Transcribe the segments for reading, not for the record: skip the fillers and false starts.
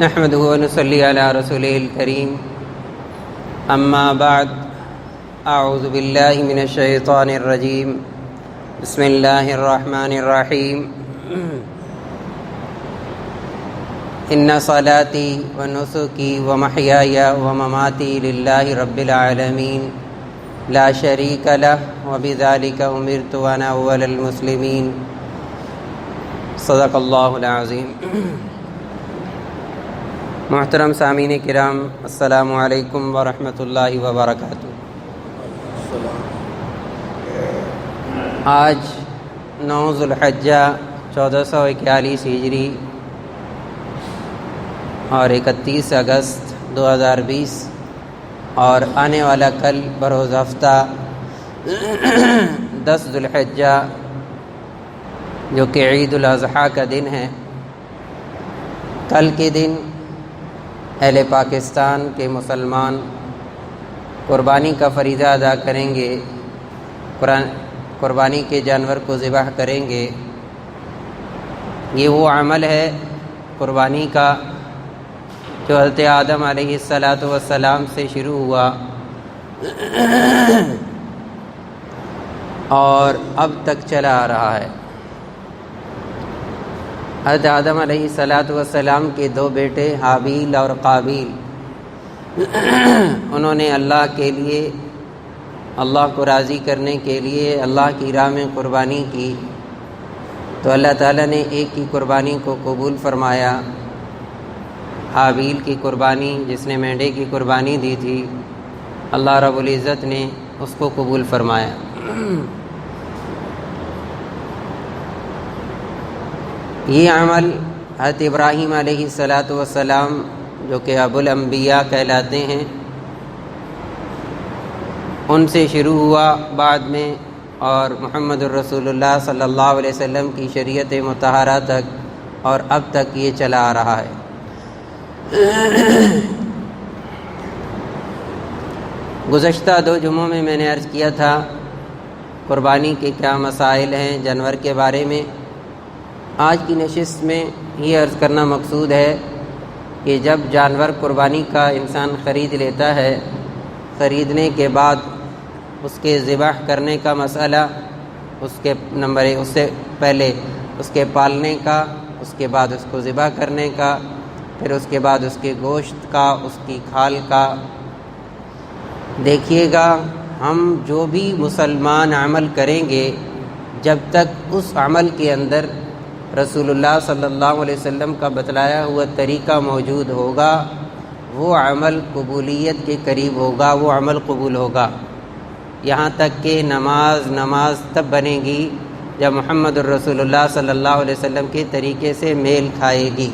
نحمده ونصلي على رسوله الكريم اما بعد اعوذ بالله من الشيطان الرجيم بسم الله الرحمن الرحيم ان صلاتي ونسكي ومحياي ومماتي لله رب العالمين لا شريك له وبذلك امرت وانا اول المسلمين صدق اللہ العظیم۔ محترم سامعین کرام، السلام علیکم ورحمۃ اللہ وبرکاتہ۔ آج 9 ذو الحجہ 1441 ہجری اور 31 اگست 2020 اور آنے والا کل بروز ہفتہ 10 ذو الحجہ جو کہ عید الاضحیٰ کا دن ہے۔ کل کے دن اہل پاکستان کے مسلمان قربانی کا فریضہ ادا کریں گے، قربانی کے جانور کو ذبح کریں گے۔ یہ وہ عمل ہے قربانی کا جو حضرت آدم علیہ السلام سے شروع ہوا اور اب تک چلا آ رہا ہے۔ حضرت آدم علیہ السلام کے 2 بیٹے حابیل اور قابیل، انہوں نے اللہ کے لیے، اللہ کو راضی کرنے کے لیے اللہ کی راہ میں قربانی کی، تو اللہ تعالیٰ نے ایک کی قربانی کو قبول فرمایا۔ حابیل کی قربانی، جس نے مینڈے کی قربانی دی تھی، اللہ رب العزت نے اس کو قبول فرمایا۔ یہ عمل حضرت ابراہیم علیہ السلام جو کہ ابو الانبیاء کہلاتے ہیں، ان سے شروع ہوا بعد میں، اور محمد الرسول اللہ صلی اللہ علیہ وسلم کی شریعت مطہرہ تک، اور اب تک یہ چلا آ رہا ہے۔ گزشتہ 2 جمعوں میں نے عرض کیا تھا قربانی کے کیا مسائل ہیں جانور کے بارے میں۔ آج کی نشست میں یہ عرض کرنا مقصود ہے کہ جب جانور قربانی کا انسان خرید لیتا ہے، خریدنے کے بعد اس کے ذبح کرنے کا مسئلہ، اس سے پہلے اس کے پالنے کا، اس کے بعد اس کو ذبح کرنے کا، پھر اس کے بعد اس کے گوشت کا، اس کی کھال کا۔ دیکھیے گا، ہم جو بھی مسلمان عمل کریں گے، جب تک اس عمل کے اندر رسول اللہ صلی اللہ علیہ وسلم کا بتلایا ہوا طریقہ موجود ہوگا، وہ عمل قبولیت کے قریب ہوگا، وہ عمل قبول ہوگا۔ یہاں تک کہ نماز تب بنے گی جب محمد الرسول اللہ صلی اللہ علیہ وسلم کے طریقے سے میل کھائے گی،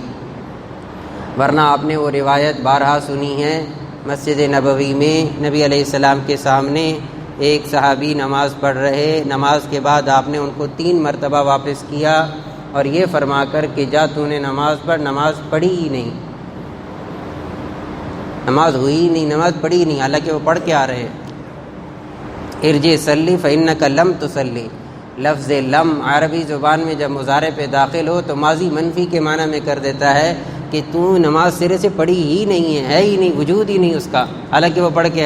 ورنہ آپ نے وہ روایت بارہا سنی ہے۔ مسجد نبوی میں نبی علیہ السلام کے سامنے ایک صحابی نماز پڑھ رہے، نماز کے بعد آپ نے ان کو 3 مرتبہ واپس کیا اور یہ فرما کر کہ جا تو نے نماز پڑھی ہی نہیں، نماز ہوئی ہی نہیں، نماز پڑھی ہی نہیں، حالانکہ وہ پڑھ کے آ رہے ہیں۔ ارجع صلی فإنک لم تصلی، لفظ لم عربی زبان میں جب مضارع پہ داخل ہو تو ماضی منفی کے معنی میں کر دیتا ہے کہ تو نماز سرے سے پڑھی ہی نہیں ہے ہی نہیں، وجود ہی نہیں اس کا، حالانکہ وہ پڑھ کے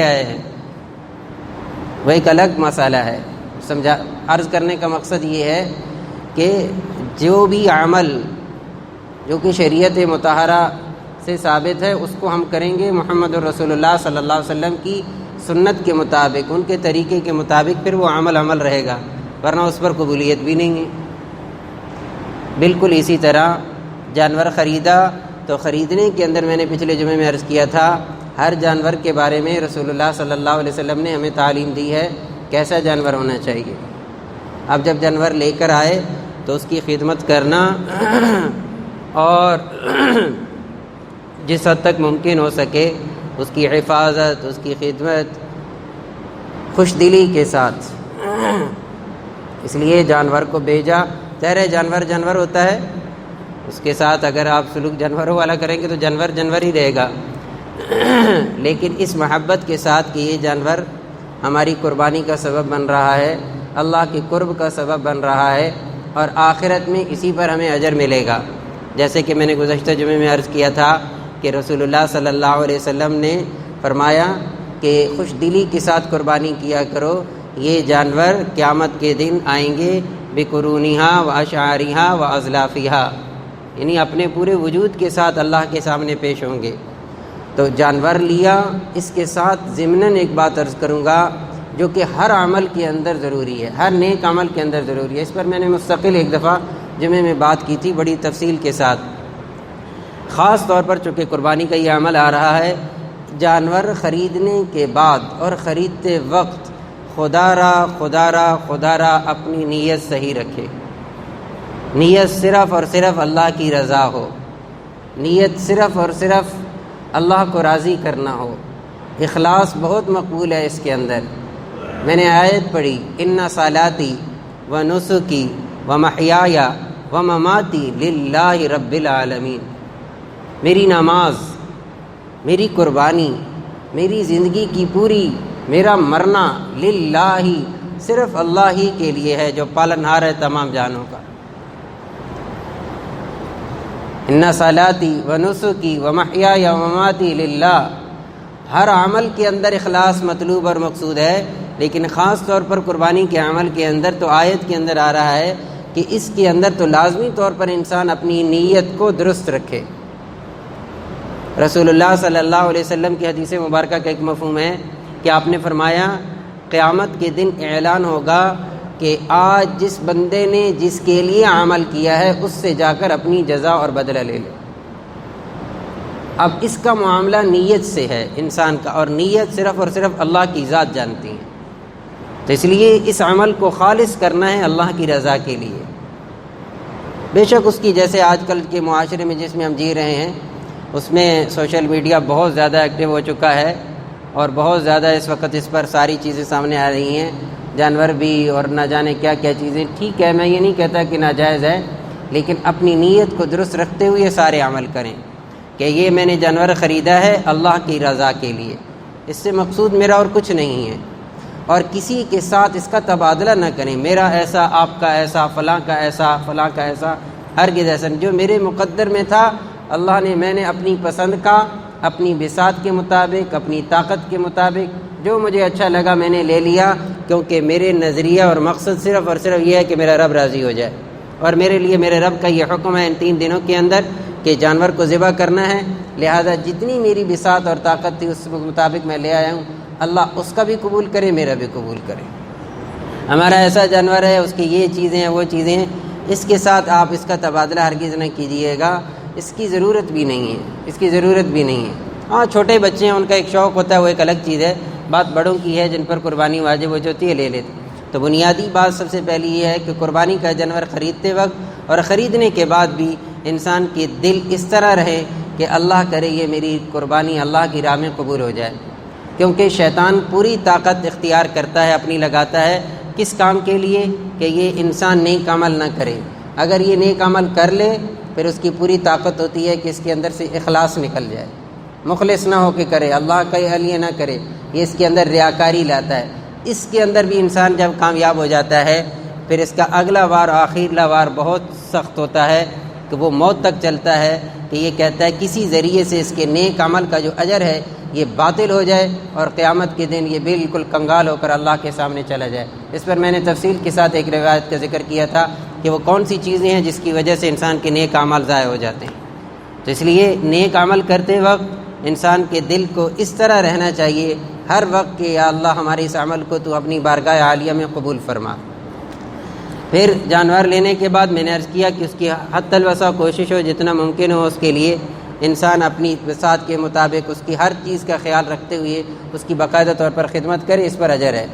آئے ہیں، وہ ایک الگ مسئلہ ہے۔ سمجھا؟ عرض کرنے کا مقصد یہ ہے کہ جو بھی عمل جو کہ شریعت مطہرہ سے ثابت ہے، اس کو ہم کریں گے محمد الرسول اللہ صلی اللہ علیہ وسلم کی سنت کے مطابق، ان کے طریقے کے مطابق، پھر وہ عمل رہے گا، ورنہ اس پر قبولیت بھی نہیں ہے۔ بالکل اسی طرح جانور خریدا تو خریدنے کے اندر میں نے پچھلے جمعے میں عرض کیا تھا، ہر جانور کے بارے میں رسول اللہ صلی اللہ علیہ وسلم نے ہمیں تعلیم دی ہے کیسا جانور ہونا چاہیے۔ اب جب جانور لے کر آئے تو اس کی خدمت کرنا اور جس حد تک ممکن ہو سکے اس کی حفاظت، اس کی خدمت خوش دلی کے ساتھ، اس لیے جانور کو بھیجا۔ تیرے جانور ہوتا ہے، اس کے ساتھ اگر آپ سلوک جانوروں والا کریں گے تو جانور ہی رہے گا، لیکن اس محبت کے ساتھ کہ یہ جانور ہماری قربانی کا سبب بن رہا ہے، اللہ کے قرب کا سبب بن رہا ہے، اور آخرت میں اسی پر ہمیں اجر ملے گا۔ جیسے کہ میں نے گزشتہ جمعے میں عرض کیا تھا کہ رسول اللہ صلی اللہ علیہ وسلم نے فرمایا کہ خوش دلی کے ساتھ قربانی کیا کرو، یہ جانور قیامت کے دن آئیں گے بقرونہا و اشعارہا و ازلافہا، یعنی اپنے پورے وجود کے ساتھ اللہ کے سامنے پیش ہوں گے۔ تو جانور لیا، اس کے ساتھ ضمناً ایک بات عرض کروں گا جو کہ ہر عمل کے اندر ضروری ہے، ہر نیک عمل کے اندر ضروری ہے۔ اس پر میں نے مستقل ایک دفعہ جمعے میں بات کی تھی بڑی تفصیل کے ساتھ۔ خاص طور پر چونکہ قربانی کا یہ عمل آ رہا ہے، جانور خریدنے کے بعد اور خریدتے وقت خدا را اپنی نیت صحیح رکھے، نیت صرف اور صرف اللہ کی رضا ہو، نیت صرف اور صرف اللہ کو راضی کرنا ہو۔ اخلاص بہت مقبول ہے اس کے اندر۔ میں نے آیت پڑھی، ان صلاتی و نسکی و محیای و مماتی للہ رب العالمین، میری نماز، میری قربانی، میری زندگی کی پوری، میرا مرنا للہ، صرف اللہ ہی کے لیے ہے جو پالنہار ہے تمام جانوں کا۔ ان صلاتی و نسکی و محیای و مماتی للہ، ہر عمل کے اندر اخلاص مطلوب اور مقصود ہے، لیکن خاص طور پر قربانی کے عمل کے اندر تو آیت کے اندر آ رہا ہے کہ اس کے اندر تو لازمی طور پر انسان اپنی نیت کو درست رکھے۔ رسول اللہ صلی اللہ علیہ وسلم کی حدیث مبارکہ کا ایک مفہوم ہے کہ آپ نے فرمایا قیامت کے دن اعلان ہوگا کہ آج جس بندے نے جس کے لیے عمل کیا ہے اس سے جا کر اپنی جزا اور بدلہ لے لے۔ اب اس کا معاملہ نیت سے ہے انسان کا، اور نیت صرف اور صرف اللہ کی ذات جانتی ہے، تو اس لیے اس عمل کو خالص کرنا ہے اللہ کی رضا کے لیے۔ بے شک اس کی، جیسے آج کل کے معاشرے میں جس میں ہم جی رہے ہیں، اس میں سوشل میڈیا بہت زیادہ ایکٹیو ہو چکا ہے، اور بہت زیادہ اس وقت اس پر ساری چیزیں سامنے آ رہی ہیں، جانور بھی اور نہ جانے کیا کیا چیزیں۔ ٹھیک ہے، میں یہ نہیں کہتا کہ ناجائز ہے، لیکن اپنی نیت کو درست رکھتے ہوئے سارے عمل کریں کہ یہ میں نے جانور خریدا ہے اللہ کی رضا کے لیے، اس سے مقصود میرا اور کچھ نہیں ہے، اور کسی کے ساتھ اس کا تبادلہ نہ کریں، میرا ایسا، آپ کا ایسا، فلاں کا ایسا، فلاں کا ایسا، ہرگز ایسا نہیں۔ جو میرے مقدر میں تھا اللہ نے، میں نے اپنی پسند کا، اپنی بساط کے مطابق، اپنی طاقت کے مطابق جو مجھے اچھا لگا میں نے لے لیا، کیونکہ میرے نظریہ اور مقصد صرف اور صرف یہ ہے کہ میرا رب راضی ہو جائے، اور میرے لیے میرے رب کا یہ حکم ہے ان 3 دنوں کے اندر کہ جانور کو ذبح کرنا ہے، لہذا جتنی میری بساط اور طاقت تھی اس مطابق میں لے آیا ہوں، اللہ اس کا بھی قبول کرے، میرا بھی قبول کرے۔ ہمارا ایسا جانور ہے، اس کی یہ چیزیں ہیں، وہ چیزیں ہیں، اس کے ساتھ آپ اس کا تبادلہ ہرگز نہ کیجیے گا، اس کی ضرورت بھی نہیں ہے، اس کی ضرورت بھی نہیں ہے۔ ہاں چھوٹے بچے ہیں، ان کا ایک شوق ہوتا ہے، وہ ایک الگ چیز ہے، بات بڑوں کی ہے جن پر قربانی واجب ہو جاتی ہے، لے لیتے۔ تو بنیادی بات سب سے پہلی یہ ہے کہ قربانی کا جانور خریدتے وقت اور خریدنے کے بعد بھی انسان کے دل اس طرح رہے کہ اللہ کرے یہ میری قربانی اللہ کی راہ میں قبول ہو جائے، کیونکہ شیطان پوری طاقت اختیار کرتا ہے، اپنی لگاتا ہے، کس کام کے لیے؟ کہ یہ انسان نیک عمل نہ کرے۔ اگر یہ نیک عمل کر لے پھر اس کی پوری طاقت ہوتی ہے کہ اس کے اندر سے اخلاص نکل جائے، مخلص نہ ہو کے کرے، اللہ کا لیے نہ کرے، یہ اس کے اندر ریاکاری لاتا ہے۔ اس کے اندر بھی انسان جب کامیاب ہو جاتا ہے پھر اس کا اگلا وار، آخرلا وار بہت سخت ہوتا ہے کہ وہ موت تک چلتا ہے کہ یہ کہتا ہے کسی ذریعے سے اس کے نیک عمل کا جو اجر ہے یہ باطل ہو جائے، اور قیامت کے دن یہ بالکل کنگال ہو کر اللہ کے سامنے چلا جائے۔ اس پر میں نے تفصیل کے ساتھ ایک روایت کا ذکر کیا تھا کہ وہ کون سی چیزیں ہیں جس کی وجہ سے انسان کے نیک اعمال ضائع ہو جاتے ہیں۔ تو اس لیے نیک عمل کرتے وقت انسان کے دل کو اس طرح رہنا چاہیے ہر وقت کہ یا اللہ ہمارے اس عمل کو تو اپنی بارگاہ عالیہ میں قبول فرما۔ پھر جانور لینے کے بعد میں نے عرض کیا کہ اس کی حتی الوسع کوشش ہو، جتنا ممکن ہو اس کے لیے انسان اپنی بساط کے مطابق اس کی ہر چیز کا خیال رکھتے ہوئے اس کی باقاعدہ طور پر خدمت کرے، اس پر اجر ہے۔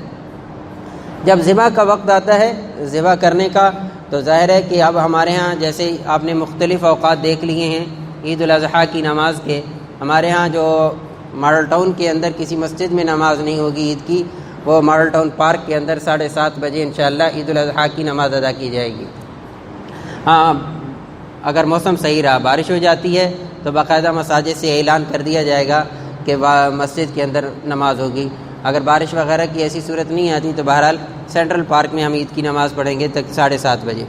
جب ذبح کا وقت آتا ہے ذبح کرنے کا، تو ظاہر ہے کہ اب ہمارے ہاں جیسے آپ نے مختلف اوقات دیکھ لیے ہیں عید الاضحیٰ کی نماز کے، ہمارے ہاں جو ماڈل ٹاؤن کے اندر کسی مسجد میں نماز نہیں ہوگی عید کی، وہ ماڈل ٹاؤن پارک کے اندر 7:30 بجے انشاءاللہ عید الاضحیٰ کی نماز ادا کی جائے گی۔ ہاں اگر موسم صحیح رہا، بارش ہو جاتی ہے تو باقاعدہ مساجد سے اعلان کر دیا جائے گا کہ مسجد کے اندر نماز ہوگی، اگر بارش وغیرہ کی ایسی صورت نہیں آتی تو بہرحال سینٹرل پارک میں ہم عید کی نماز پڑھیں گے تک 7:30 بجے۔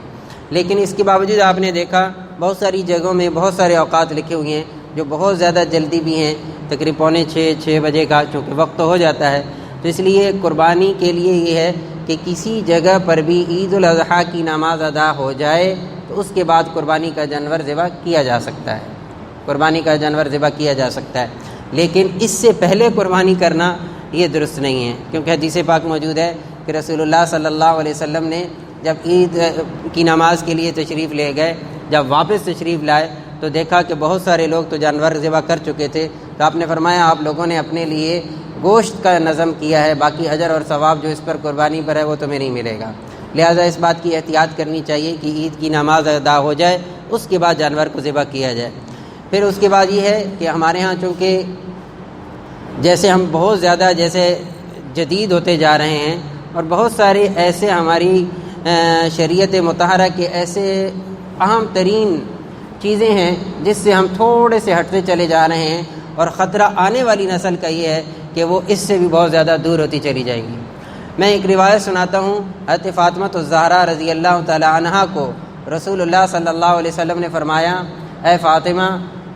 لیکن اس کے باوجود آپ نے دیکھا بہت ساری جگہوں میں بہت سارے اوقات لکھے ہوئے ہیں جو بہت زیادہ جلدی بھی ہیں، تقریباً 5:45 بجے کا چونکہ وقت تو ہو جاتا ہے۔ تو اس لیے قربانی کے لیے یہ ہے کہ کسی جگہ پر بھی عید الاضحیٰ کی نماز ادا ہو جائے تو اس کے بعد قربانی کا جانور ذبح کیا جا سکتا ہے، قربانی کا جانور ذبح کیا جا سکتا ہے۔ لیکن اس سے پہلے قربانی کرنا یہ درست نہیں ہے، کیونکہ حدیث پاک موجود ہے کہ رسول اللہ صلی اللہ علیہ وسلم نے جب عید کی نماز کے لیے تشریف لے گئے، جب واپس تشریف لائے تو دیکھا کہ بہت سارے لوگ تو جانور ذبح کر چکے تھے، تو آپ نے فرمایا آپ لوگوں نے اپنے لیے گوشت کا نظم کیا ہے، باقی اجر اور ثواب جو اس پر قربانی پر ہے وہ تمہیں نہیں ملے گا۔ لہٰذا اس بات کی احتیاط کرنی چاہیے کہ عید کی نماز ادا ہو جائے اس کے بعد جانور کو ذبح کیا جائے۔ پھر اس کے بعد یہ ہے کہ ہمارے ہاں چونکہ جیسے ہم بہت زیادہ جیسے جدید ہوتے جا رہے ہیں اور بہت سارے ایسے ہماری شریعت مطہرہ کے ایسے اہم ترین چیزیں ہیں جس سے ہم تھوڑے سے ہٹتے چلے جا رہے ہیں، اور خطرہ آنے والی نسل کا یہ ہے کہ وہ اس سے بھی بہت زیادہ دور ہوتی چلی جائیں گی۔ میں ایک روایت سناتا ہوں، حضرت فاطمہ الزہرا رضی اللہ تعالی عنہا کو رسول اللہ صلی اللہ علیہ وسلم نے فرمایا، اے فاطمہ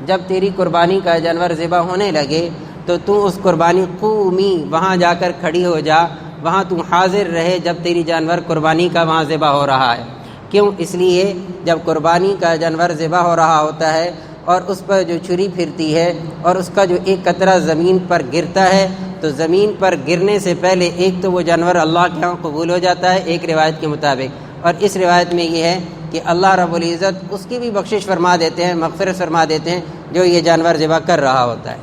جب تیری قربانی کا جانور ذبح ہونے لگے تو اس قربانی قومی وہاں جا کر کھڑی ہو جا، وہاں تم حاضر رہے جب تیری جانور قربانی کا وہاں ذبح ہو رہا ہے۔ کیوں؟ اس لیے جب قربانی کا جانور ذبح ہو رہا ہوتا ہے اور اس پر جو چھری پھرتی ہے اور اس کا جو ایک قطرہ زمین پر گرتا ہے تو زمین پر گرنے سے پہلے ایک تو وہ جانور اللہ کے ہاں قبول ہو جاتا ہے ایک روایت کے مطابق، اور اس روایت میں یہ ہے کہ اللہ رب العزت اس کی بھی بخشش فرما دیتے ہیں، مغفرت فرما دیتے ہیں جو یہ جانور ذبح کر رہا ہوتا ہے۔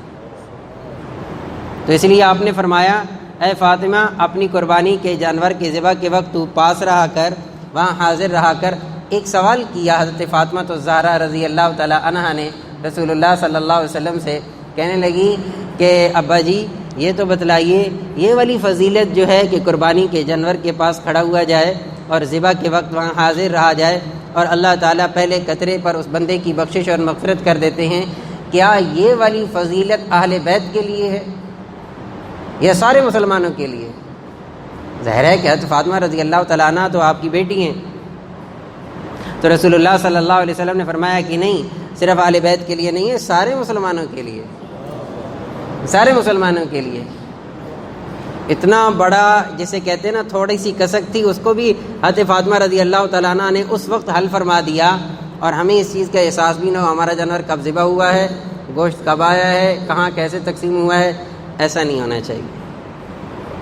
تو اس لیے آپ نے فرمایا اے فاطمہ اپنی قربانی کے جانور کے ذبح کے وقت تو پاس رہا کر، وہاں حاضر رہا کر۔ ایک سوال کیا حضرت فاطمہ الزہرا رضی اللہ تعالی عنہا نے رسول اللہ صلی اللہ علیہ وسلم سے، کہنے لگی کہ ابا جی یہ تو بتلائیے یہ والی فضیلت جو ہے کہ قربانی کے جانور کے پاس کھڑا ہوا جائے اور ذبح کے وقت وہاں حاضر رہا جائے اور اللہ تعالیٰ پہلے قطرے پر اس بندے کی بخشش اور مغفرت کر دیتے ہیں، کیا یہ والی فضیلت اہل بیت کے لیے ہے یا سارے مسلمانوں کے لیے؟ ظاہر ہے کہ حضرت فاطمہ رضی اللہ تعالیٰ عنہ تو آپ کی بیٹی ہیں، تو رسول اللہ صلی اللہ علیہ وسلم نے فرمایا کہ نہیں، صرف اہل بیت کے لیے نہیں ہے، سارے مسلمانوں کے لیے، سارے مسلمانوں کے لیے۔ اتنا بڑا جسے کہتے ہیں نا تھوڑی سی کسک تھی، اس کو بھی حضرت فاطمہ رضی اللہ تعالیٰ عنہ نے اس وقت حل فرما دیا، اور ہمیں اس چیز کا احساس بھی نہ ہو ہمارا جانور کب ذبح ہوا ہے، گوشت کب آیا ہے، کہاں کیسے تقسیم ہوا ہے۔ ایسا نہیں ہونا چاہیے،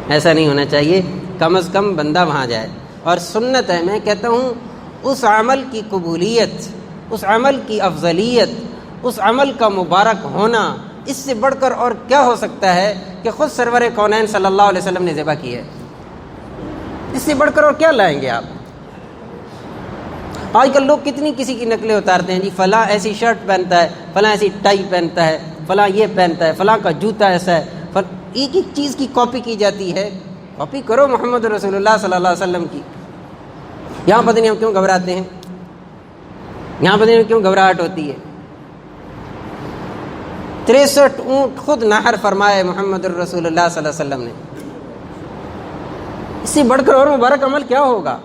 ایسا نہیں ہونا چاہیے، کم از کم بندہ وہاں جائے۔ اور سنت ہے، میں کہتا ہوں اس عمل کی قبولیت، اس عمل کی افضلیت، اس عمل کا مبارک ہونا، اس سے بڑھ کر اور کیا ہو سکتا ہے کہ خود سرور کونین صلی اللہ علیہ وسلم نے ذبح کی ہے؟ اس سے بڑھ کر اور کیا لائیں گے آپ؟ آج کل لوگ کتنی کسی کی نقلیں اتارتے ہیں، جی فلاں ایسی شرٹ پہنتا ہے، فلاں ایسی ٹائی پہنتا ہے، فلاں یہ پہنتا ہے، فلاں کا جوتا ایسا ہے، ایک ایک چیز کی کاپی کی جاتی ہے۔ کاپی کرو محمد رسول اللہ صلی اللہ علیہ وسلم کی۔ یہاں پتہ نہیں ہم کیوں گھبراتے ہیں، یہاں پتہ نہیں کیوں گھبراہٹ ہوتی ہے۔ 63 اونٹ خود نحر فرمائے محمد الرسول اللہ صلی اللہ علیہ وسلم نے، اس سے بڑھ کر اور مبارک عمل کیا ہوگا؟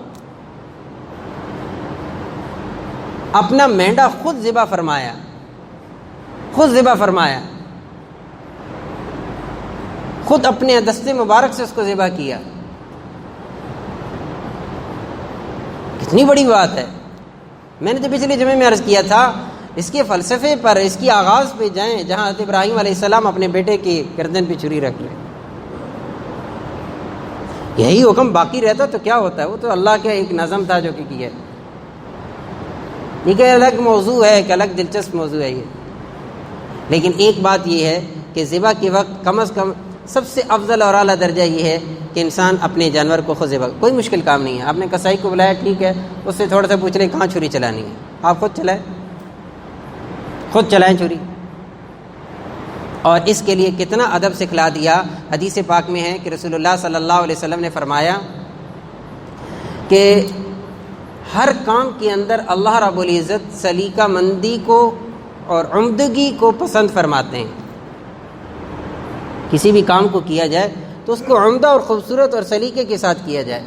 اپنا مینڈا خود ذبح فرمایا، خود ذبح فرمایا، خود اپنے دست مبارک سے اس کو ذبح کیا۔ کتنی بڑی بات ہے۔ میں نے تو پچھلے جمعے میں عرض کیا تھا، اس کے فلسفے پر، اس کی آغاز پہ جائیں جہاں حضرت ابراہیم علیہ السلام اپنے بیٹے کی گردن پہ چھری رکھ لیں۔ یہی حکم باقی رہتا تو کیا ہوتا ہے؟ وہ تو اللہ کا ایک نظم تھا جو کہ کیا۔ یہ کہ الگ موضوع ہے، ایک الگ دلچسپ موضوع ہے یہ، لیکن ایک بات یہ ہے کہ ذبح کے وقت کم از کم سب سے افضل اور اعلیٰ درجہ یہ ہے کہ انسان اپنے جانور کو خود ذبح، کوئی مشکل کام نہیں ہے۔ آپ نے کسائی کو بلایا، ٹھیک ہے، اس سے تھوڑا سا پوچھ لیں کہاں چھری چلانی ہے، آپ خود چلائیں، خود چلائیں چھری۔ اور اس کے لیے کتنا ادب سکھلا دیا۔ حدیث پاک میں ہے کہ رسول اللہ صلی اللہ علیہ وسلم نے فرمایا کہ ہر کام کے اندر اللہ رب العزت سلیقہ مندی کو اور عمدگی کو پسند فرماتے ہیں۔ کسی بھی کام کو کیا جائے تو اس کو عمدہ اور خوبصورت اور سلیقے کے ساتھ کیا جائے۔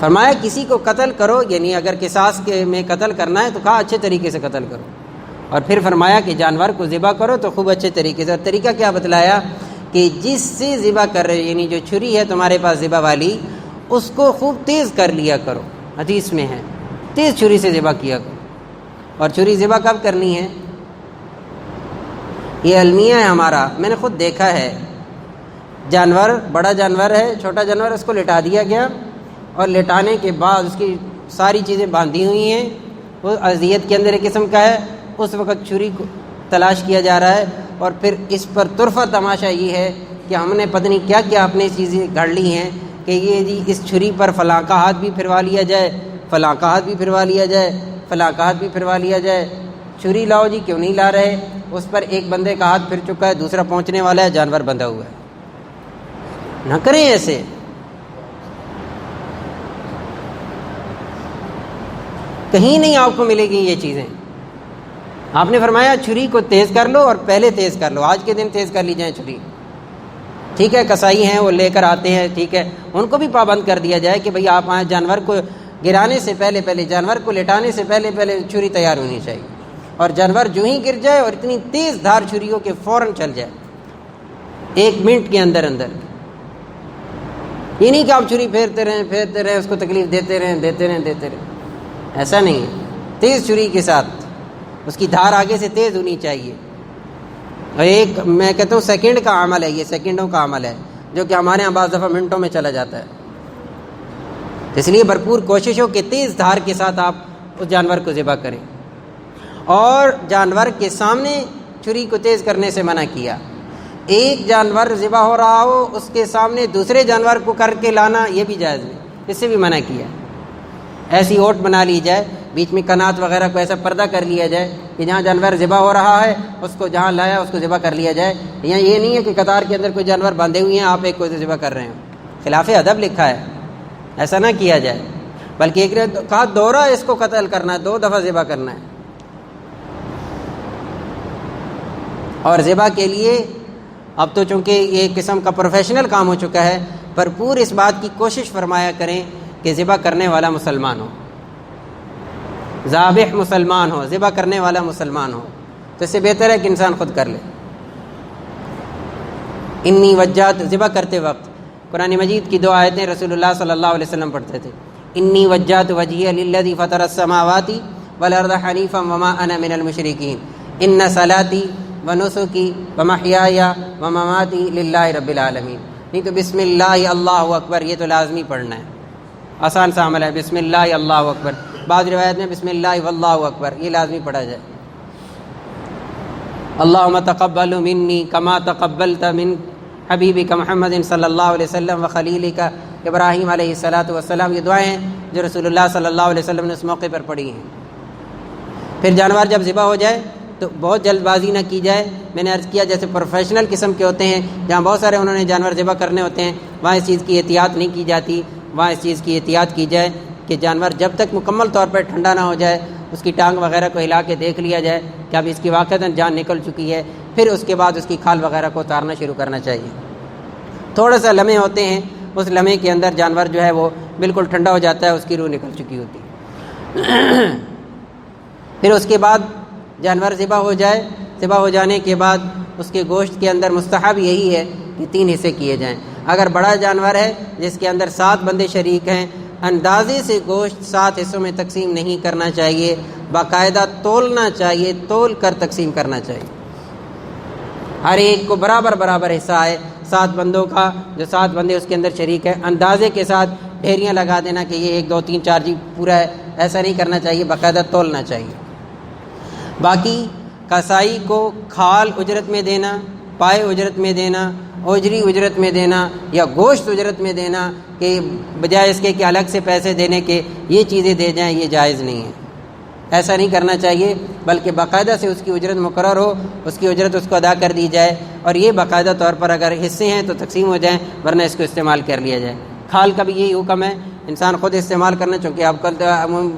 فرمایا کسی کو قتل کرو، یعنی اگر قصاص کے میں قتل کرنا ہے تو کہا اچھے طریقے سے قتل کرو، اور پھر فرمایا کہ جانور کو ذبح کرو تو خوب اچھے طریقے سے۔ اور طریقہ کیا بتلایا کہ جس سے ذبح کر رہے، یعنی جو چھری ہے تمہارے پاس ذبح والی، اس کو خوب تیز کر لیا کرو، حدیث میں ہے تیز چھری سے ذبح کیا کرو۔ اور چھری ذبح کب کرنی ہے؟ یہ المیہ ہے ہمارا، میں نے خود دیکھا ہے، جانور بڑا جانور ہے، چھوٹا جانور، اس کو لٹا دیا گیا، اور لٹانے کے بعد اس کی ساری چیزیں باندھی ہوئی ہیں، وہ اذیت کے اندر ایک قسم کا ہے، اس وقت چھری کو تلاش کیا جا رہا ہے، اور پھر اس پر طرفہ تماشا یہ ہے کہ ہم نے پتہ نہیں کیا کیا اپنے چیزیں گھڑ لی ہیں کہ یہ جی اس چھری پر فلاں کا ہاتھ بھی پھروا لیا جائے، فلاں کا ہاتھ بھی پھروا لیا جائے، فلاں کا ہاتھ بھی پھروا لیا جائے۔ چھری لاؤ جی، کیوں نہیں لا رہے؟ اس پر ایک بندے کا ہاتھ پھر چکا ہے، دوسرا پہنچنے والا ہے، جانور بندھا ہوا ہے۔ نہ کریں ایسے، کہیں نہیں آپ کو ملے گی یہ چیزیں۔ آپ نے فرمایا چھری کو تیز کر لو، اور پہلے تیز کر لو، آج کے دن تیز کر لی جائیں چھری، ٹھیک ہے۔ کسائی ہیں وہ لے کر آتے ہیں، ٹھیک ہے، ان کو بھی پابند کر دیا جائے کہ بھئی آپ جانور کو گرانے سے پہلے جانور کو لٹانے سے پہلے چھری تیار ہونی چاہیے، اور جانور جو ہی گر جائے اور اتنی تیز دھار چھری ہو کہ فوراً چل جائے 1 منٹ کے اندر۔ یہ نہیں کہ آپ چھری پھیرتے رہیں اس کو تکلیف دیتے رہیں، ایسا نہیں ہے۔ تیز چھری کے ساتھ اس کی دھار آگے سے تیز ہونی چاہیے۔ اور ایک میں کہتا ہوں سیکنڈ کا عمل ہے، یہ سیکنڈوں کا عمل ہے، جو کہ ہمارے یہاں بعض دفعہ منٹوں میں چلا جاتا ہے۔ اس لیے بھرپور کوشش ہو کہ تیز دھار کے ساتھ آپ اس جانور کو ذبح کریں، اور جانور کے سامنے چھری کو تیز کرنے سے منع کیا۔ ایک جانور ذبح ہو رہا ہو، اس کے سامنے دوسرے جانور کو کر کے لانا یہ بھی جائز نہیں، اس سے بھی منع کیا۔ ایسی اوٹ بنا لی جائے، بیچ میں کنات وغیرہ کو ایسا پردہ کر لیا جائے کہ جہاں جانور ذبح ہو رہا ہے اس کو جہاں لایا اس کو ذبح کر لیا جائے۔ یہاں یہ نہیں ہے کہ قطار کے اندر کوئی جانور باندھے ہوئے ہیں، آپ ایک کو ذبح کر رہے ہیں، خلاف ادب لکھا ہے، ایسا نہ کیا جائے، بلکہ ایک کہا دورہ اس کو قتل کرنا ہے، 2 دفعہ ذبح کرنا ہے۔ اور ذبح کے لیے اب تو چونکہ یہ ایک قسم کا پروفیشنل کام ہو چکا ہے، بھرپور اس بات کی کوشش فرمایا کریں کہ ذبح کرنے والا مسلمان ہو، ذابح مسلمان ہو، ذبح کرنے والا مسلمان ہو، تو اس سے بہتر ہے کہ انسان خود کر لے۔ انی وجہت، ذبح کرتے وقت قرآن مجید کی 2 آیتیں رسول اللہ صلی اللہ علیہ وسلم پڑھتے تھے، انی وجہت وجہی للذی فطر السماوات والارض حنیفا وما انا من المشرکین ان صلاتی ونسکی ومحیای ومماتی للہ رب العالمین۔ نہیں تو بسم اللہ اللہ اکبر یہ تو لازمی پڑھنا ہے، آسان سا عمل ہے، بسم اللہ اللہ اکبر۔ بعض روایت میں بسم اللہ واللہ اکبر یہ لازمی پڑھا جائے۔ اللہم تقبل منی کما تقبلت من حبیبک محمد صلی اللہ علیہ وسلم وخلیلک ابراہیم علیہ السلام۔ یہ دعائیں ہیں جو رسول اللہ صلی اللہ علیہ وسلم نے اس موقع پر پڑھی ہیں۔ پھر جانور جب ذبح ہو جائے تو بہت جلد بازی نہ کی جائے۔ میں نے عرض کیا جیسے پروفیشنل قسم کے ہوتے ہیں، جہاں بہت سارے انہوں نے جانور ذبح کرنے ہوتے ہیں، وہاں اس چیز کی احتیاط نہیں کی جاتی۔ وہاں اس چیز کی احتیاط کی جائے کہ جانور جب تک مکمل طور پر ٹھنڈا نہ ہو جائے، اس کی ٹانگ وغیرہ کو ہلا کے دیکھ لیا جائے کہ اب اس کی واقعتاً جان نکل چکی ہے، پھر اس کے بعد اس کی کھال وغیرہ کو اتارنا شروع کرنا چاہیے۔ تھوڑا سا لمحے ہوتے ہیں، اس لمحے کے اندر جانور جو ہے وہ بالکل ٹھنڈا ہو جاتا ہے، اس کی روح نکل چکی ہوتی ہے۔ پھر اس کے بعد جانور ذبح ہو جائے، ذبح ہو جانے کے بعد اس کے گوشت کے اندر مستحب یہی ہے کہ 3 حصے کیے جائیں۔ اگر بڑا جانور ہے جس کے اندر 7 بندے شریک ہیں، اندازے سے گوشت 7 حصوں میں تقسیم نہیں کرنا چاہیے، باقاعدہ تولنا چاہیے، تول کر تقسیم کرنا چاہیے، ہر ایک کو برابر حصہ ہے 7 بندوں کا، جو 7 بندے اس کے اندر شریک ہے۔ اندازے کے ساتھ ڈھیریاں لگا دینا کہ یہ 1 2 3 4 جی پورا ہے، ایسا نہیں کرنا چاہیے، باقاعدہ تولنا چاہیے۔ باقی کسائی کو کھال اجرت میں دینا، پائے اجرت میں دینا، اوجری اجرت میں دینا یا گوشت اجرت میں دینا، کہ بجائے اس کے کہ الگ سے پیسے دینے کے یہ چیزیں دے جائیں، یہ جائز نہیں ہے، ایسا نہیں کرنا چاہیے، بلکہ باقاعدہ سے اس کی اجرت مقرر ہو، اس کی اجرت اس کو ادا کر دی جائے، اور یہ باقاعدہ طور پر اگر حصے ہیں تو تقسیم ہو جائیں، ورنہ اس کو استعمال کر لیا جائے۔ کھال کا بھی یہی حکم ہے، انسان خود استعمال کرنا، چونکہ اب کل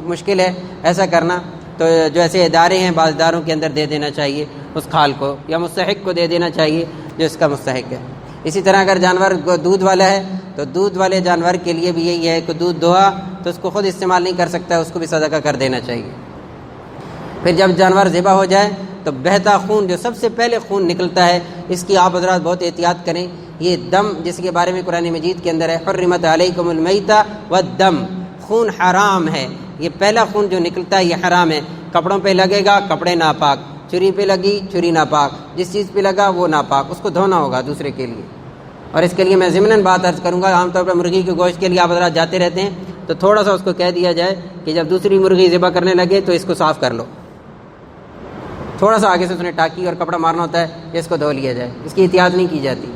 مشکل ہے ایسا کرنا، تو جو ایسے ادارے ہیں بعض اداروں کے اندر دے دینا چاہیے اس کھال کو، یا مستحق کو دے دینا چاہیے جو اس کا مستحق ہے۔ اسی طرح اگر جانور دودھ والا ہے تو دودھ والے جانور کے لیے بھی یہی ہے کہ دودھ دوہا تو اس کو خود استعمال نہیں کر سکتا، اس کو بھی صدقہ کر دینا چاہیے۔ پھر جب جانور ذبح ہو جائے تو بہتا خون، جو سب سے پہلے خون نکلتا ہے، اس کی آپ حضرات بہت احتیاط کریں۔ یہ دم جس کے بارے میں قرآن مجید کے اندر ہے، حرمت علیکم المیتہ والدم، خون حرام ہے، یہ پہلا خون جو نکلتا ہے یہ حرام ہے۔ کپڑوں پہ لگے گا کپڑے ناپاک، چھری پہ لگی چھری ناپاک، جس چیز پہ لگا وہ ناپاک، اس کو دھونا ہوگا دوسرے کے لیے۔ اور اس کے لیے میں ضمناً بات عرض کروں گا، عام طور پر مرغی کے گوشت کے لیے آپ حضرات جاتے رہتے ہیں تو تھوڑا سا اس کو کہہ دیا جائے کہ جب دوسری مرغی ذبح کرنے لگے تو اس کو صاف کر لو، تھوڑا سا آگے سے اس نے ٹاکی اور کپڑا مارنا ہوتا ہے کہ اس کو دھو لیا جائے، اس کی احتیاط نہیں کی جاتی۔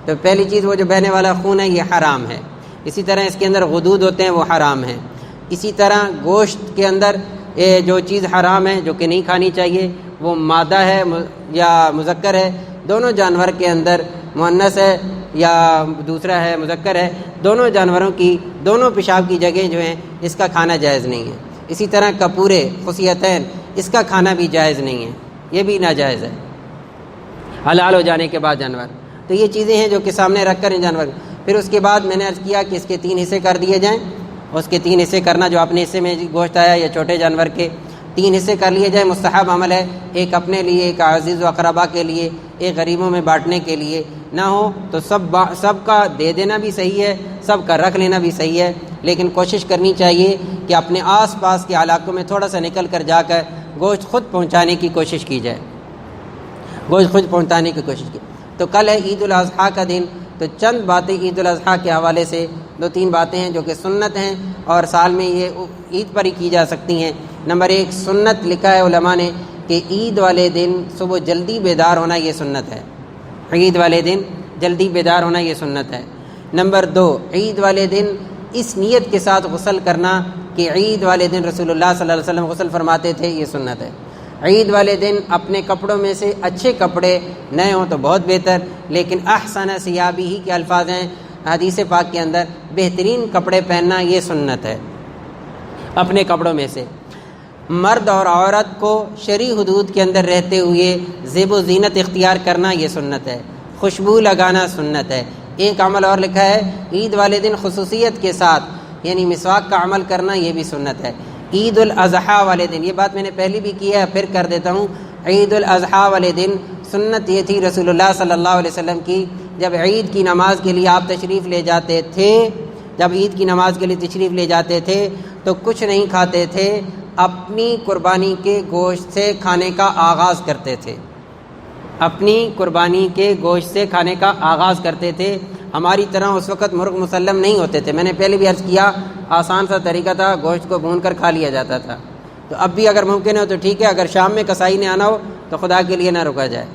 تو پہلی چیز وہ جو بہنے والا خون ہے یہ حرام ہے۔ اسی طرح اس کے اندر غدود ہوتے ہیں وہ حرام ہیں۔ اسی طرح گوشت کے اندر جو چیز حرام ہے جو کہ نہیں کھانی چاہیے وہ مادہ ہے یا مذکر ہے، دونوں جانور کے اندر مؤنث ہے یا دوسرا ہے مذکر ہے، دونوں جانوروں کی دونوں پیشاب کی جگہیں جو ہیں اس کا کھانا جائز نہیں ہے۔ اسی طرح کپورے خصیتین، اس کا کھانا بھی جائز نہیں ہے، یہ بھی ناجائز ہے حلال ہو جانے کے بعد جانور۔ تو یہ چیزیں ہیں جو کہ سامنے رکھ کر ان جانور۔ پھر اس کے بعد میں نے عرض کیا کہ اس کے 3 حصے کر دیے جائیں، اس کے 3 حصے کرنا، جو اپنے حصے میں گوشت آیا یا چھوٹے جانور کے 3 حصے کر لیے جائیں، مستحب عمل ہے، ایک اپنے لیے، ایک عزیز و اقربا کے لیے، ایک غریبوں میں بانٹنے کے لیے، نہ ہو تو سب کا دے دینا بھی صحیح ہے، سب کا رکھ لینا بھی صحیح ہے، لیکن کوشش کرنی چاہیے کہ اپنے آس پاس کے علاقوں میں تھوڑا سا نکل کر جا کر گوشت خود پہنچانے کی کوشش کی جائے، گوشت خود پہنچانے کی کوشش کی۔ تو کل ہے عید الاضحیٰ کا دن، تو چند باتیں عید الاضحیٰ کے حوالے سے 2-3 باتیں ہیں جو کہ سنت ہیں اور سال میں یہ عید پر ہی کی جا سکتی ہیں۔ نمبر 1 سنت لکھا ہے علماء نے کہ عید والے دن صبح جلدی بیدار ہونا یہ سنت ہے، عید والے دن جلدی بیدار ہونا یہ سنت ہے۔ نمبر 2 عید والے دن اس نیت کے ساتھ غسل کرنا کہ عید والے دن رسول اللہ صلی اللہ علیہ وسلم غسل فرماتے تھے، یہ سنت ہے۔ عید والے دن اپنے کپڑوں میں سے اچھے کپڑے نئے ہوں تو بہت بہتر، لیکن احسن ثیابہ ہی کے الفاظ ہیں حدیث پاک کے اندر، بہترین کپڑے پہننا یہ سنت ہے اپنے کپڑوں میں سے۔ مرد اور عورت کو شرعی حدود کے اندر رہتے ہوئے زیب و زینت اختیار کرنا یہ سنت ہے، خوشبو لگانا سنت ہے۔ ایک عمل اور لکھا ہے عید والے دن خصوصیت کے ساتھ یعنی مسواک کا عمل کرنا یہ بھی سنت ہے۔ عید الاضحیٰ والے دن، یہ بات میں نے پہلے بھی کی ہے پھر کر دیتا ہوں، عید الاضحیٰ والے دن سنت یہ تھی رسول اللہ صلی اللہ علیہ وسلم کی، جب عید کی نماز کے لیے آپ تشریف لے جاتے تھے، جب عید کی نماز کے لیے تشریف لے جاتے تھے تو کچھ نہیں کھاتے تھے، اپنی قربانی کے گوشت سے کھانے کا آغاز کرتے تھے، اپنی قربانی کے گوشت سے کھانے کا آغاز کرتے تھے۔ ہماری طرح اس وقت مرغ مسلم نہیں ہوتے تھے، میں نے پہلے بھی عرض کیا آسان سا طریقہ تھا، گوشت کو بھون کر کھا لیا جاتا تھا۔ تو اب بھی اگر ممکن ہو تو ٹھیک ہے، اگر شام میں کسائی نے آنا ہو تو خدا کے لیے نہ رکا جائے،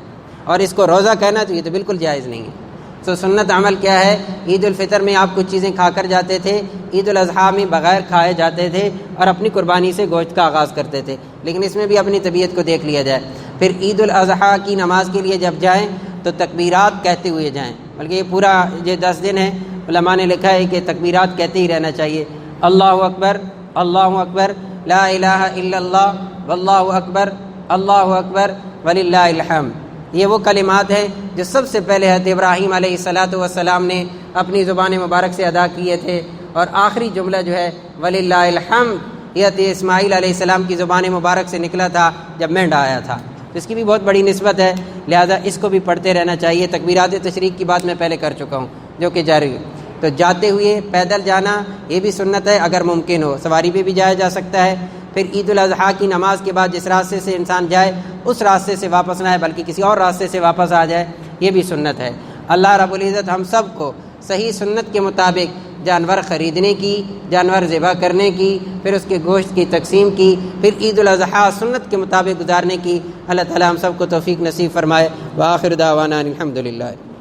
اور اس کو روزہ کہنا تو یہ تو بالکل جائز نہیں ہے۔ تو سنت عمل کیا ہے؟ عید الفطر میں آپ کچھ چیزیں کھا کر جاتے تھے، عید الاضحیٰ میں بغیر کھائے جاتے تھے اور اپنی قربانی سے گوشت کا آغاز کرتے تھے، لیکن اس میں بھی اپنی طبیعت کو دیکھ لیا جائے۔ پھر عید الاضحیٰ کی نماز کے لیے جب جائیں تو تکبیرات کہتے ہوئے جائیں، بلکہ یہ پورا یہ 10 دن ہے علماء نے لکھا ہے کہ تکبیرات کہتے ہی رہنا چاہیے، اللہ اکبر اللہ اکبر لا الہ الا اللہ واللہ اکبر اللہ اکبر وللہ الحمد۔ یہ وہ کلمات ہیں جو سب سے پہلے حضرت ابراہیم علیہ السلام نے اپنی زبان مبارک سے ادا کیے تھے، اور آخری جملہ جو ہے وللہ الحمد یہ حضرت اسماعیل علیہ السلام کی زبان مبارک سے نکلا تھا جب مینڈا آیا تھا، تو اس کی بھی بہت بڑی نسبت ہے، لہذا اس کو بھی پڑھتے رہنا چاہیے۔ تکبیرات تشریق کی بات میں پہلے کر چکا ہوں جو کہ جاری ہے۔ تو جاتے ہوئے پیدل جانا یہ بھی سنت ہے، اگر ممکن ہو سواری پہ بھی جایا جا سکتا ہے۔ پھر عید الاضحیٰ کی نماز کے بعد جس راستے سے انسان جائے اس راستے سے واپس نہ آئے بلکہ کسی اور راستے سے واپس آ جائے، یہ بھی سنت ہے۔ اللہ رب العزت ہم سب کو صحیح سنت کے مطابق جانور خریدنے کی، جانور ذبح کرنے کی، پھر اس کے گوشت کی تقسیم کی، پھر عید الاضحیٰ سنت کے مطابق گزارنے کی اللہ تعالی ہم سب کو توفیق نصیب فرمائے۔ وآخر دعوانا الحمدللہ۔